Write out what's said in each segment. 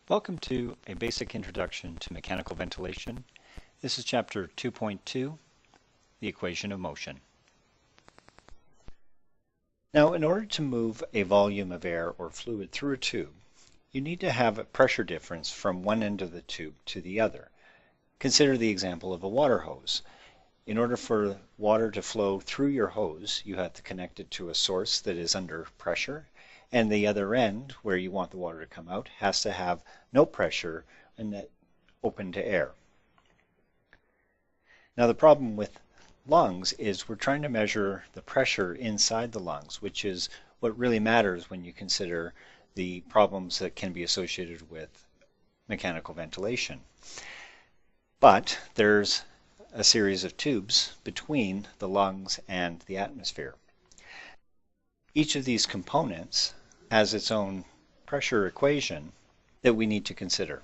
Welcome to a basic introduction to mechanical ventilation. This is chapter 2.2, the equation of motion. Now, in order to move a volume of air or fluid through a tube, you need to have a pressure difference from one end of the tube to the other. Consider the example of a water hose. In order for water to flow through your hose, you have to connect it to a source that is under pressure, and the other end, where you want the water to come out, has to have no pressure and that open to air. Now the problem with lungs is we're trying to measure the pressure inside the lungs, which is what really matters when you consider the problems that can be associated with mechanical ventilation. But there's a series of tubes between the lungs and the atmosphere. Each of these components has its own pressure equation that we need to consider.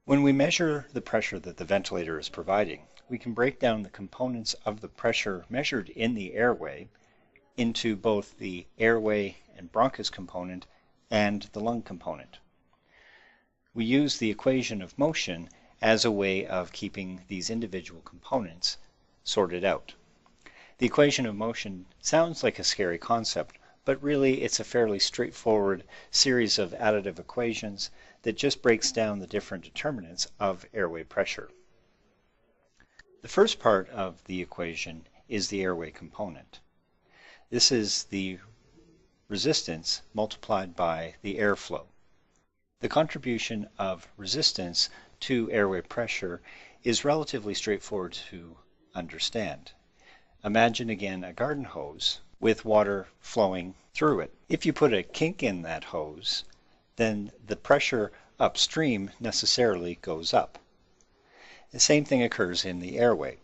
When we measure the pressure that the ventilator is providing, we can break down the components of the pressure measured in the airway into both the airway and bronchus component and the lung component. We use the equation of motion as a way of keeping these individual components sorted out. The equation of motion sounds like a scary concept, but really it's a fairly straightforward series of additive equations that just breaks down the different determinants of airway pressure. The first part of the equation is the airway component. This is the resistance multiplied by the airflow. The contribution of resistance to airway pressure is relatively straightforward to understand. Imagine again a garden hose with water flowing through it. If you put a kink in that hose, then the pressure upstream necessarily goes up. The same thing occurs in the airway.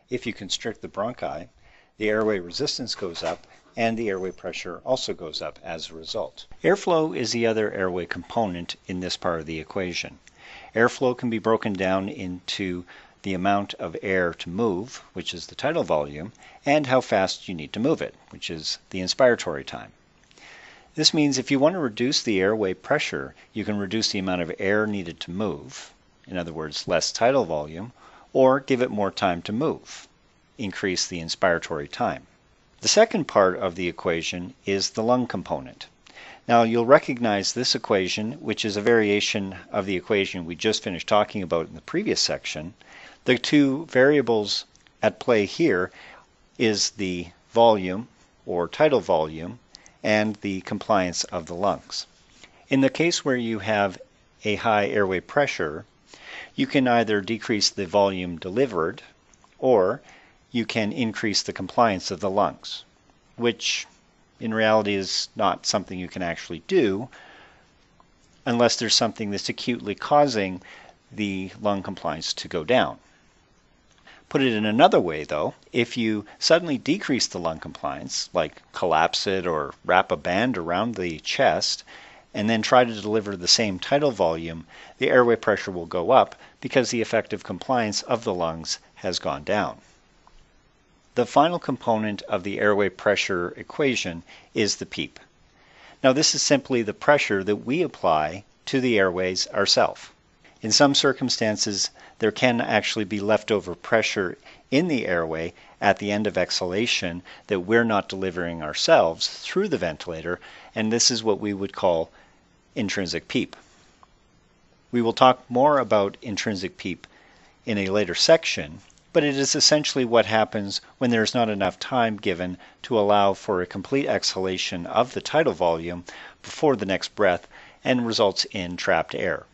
If you constrict the bronchi, the airway resistance goes up and the airway pressure also goes up as a result. Airflow is the other airway component in this part of the equation. Airflow can be broken down into the amount of air to move, which is the tidal volume, and how fast you need to move it, which is the inspiratory time. This means if you want to reduce the airway pressure, you can reduce the amount of air needed to move, in other words, less tidal volume, or give it more time to move, increase the inspiratory time. The second part of the equation is the lung component. Now you'll recognize this equation, which is a variation of the equation we just finished talking about in the previous section. The two variables at play here is the volume or tidal volume and the compliance of the lungs. In the case where you have a high airway pressure, you can either decrease the volume delivered or you can increase the compliance of the lungs, which in reality is not something you can actually do unless there's something that's acutely causing the lung compliance to go down. Put it in another way though, if you suddenly decrease the lung compliance, like collapse it or wrap a band around the chest, and then try to deliver the same tidal volume, the airway pressure will go up because the effective compliance of the lungs has gone down. The final component of the airway pressure equation is the Peep. Now this is simply the pressure that we apply to the airways ourselves. In some circumstances, there can actually be leftover pressure in the airway at the end of exhalation that we're not delivering ourselves through the ventilator, and this is what we would call intrinsic Peep. We will talk more about intrinsic Peep in a later section, but it is essentially what happens when there's not enough time given to allow for a complete exhalation of the tidal volume before the next breath and results in trapped air.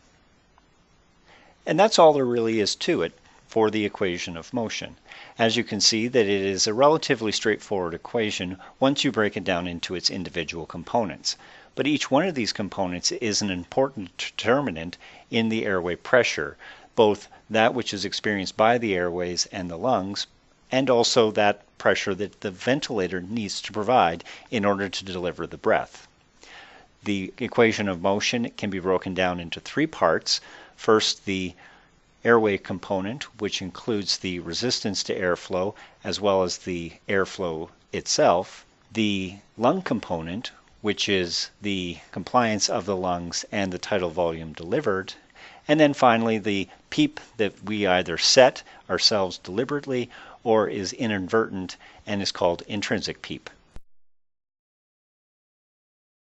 And that's all there really is to it for the equation of motion. As you can see that it is a relatively straightforward equation once you break it down into its individual components. But each one of these components is an important determinant in the airway pressure, both that which is experienced by the airways and the lungs, and also that pressure that the ventilator needs to provide in order to deliver the breath. The equation of motion can be broken down into three parts. First, the airway component, which includes the resistance to airflow as well as the airflow itself. The lung component, which is the compliance of the lungs and the tidal volume delivered. And then finally, the PEEP that we either set ourselves deliberately or is inadvertent and is called intrinsic PEEP.